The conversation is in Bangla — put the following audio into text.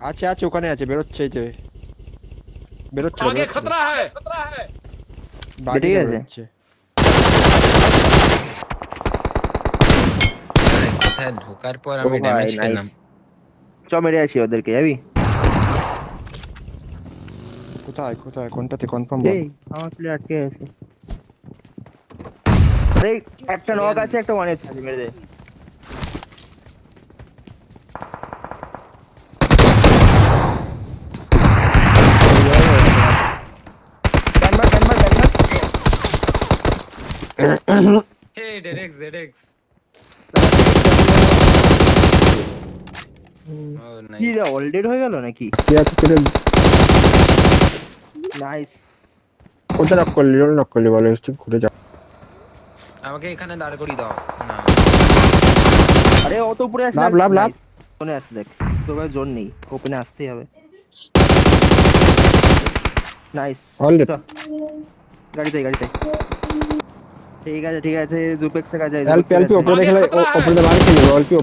আছে আছে ওখানে আছে বেরোচ্ছে এই যে বেরোচ্ছে आगे खतरा है বাড়ি ঠিক আছে। বেরোচ্ছে আরে কোথায় ঢোকার পর আমি ও ভাই, ড্যামেজ nice। খেলাম। চ মেরে আসি ওদেরকে, যাবি? কোথায় কোথায় কোনটাতে কনফার্ম বল এই আমার প্লেয়ার আটকে আছে। আরে একটা নক আছে, একটা ওয়ান আছে, মেরে দে। হে ডেরেক্স ডেরেক্স। ও কি নাইস। রে, অলরেডি হয়ে গেল নাকি? কে আছে তোরে নাইস। কোথায় নক করলি বলে একটু ঘুরে যা আমাকে এখানে দাঁড় করিয়ে দাও না। আরে অত উপরে আসে লাভ, লাভ, লাভ। কোনে আসছে দেখ, তোর ভাই জোর নেই, ওপেনে আসতেই হবে। নাইস। Already। গাড়িতে গাড়িতে। ঠিক আছে ঠিক আছে, জুপেক্সে কাজে এলপি ওপরে দেখলে ওপরে বাড়ি খেলবে এলপি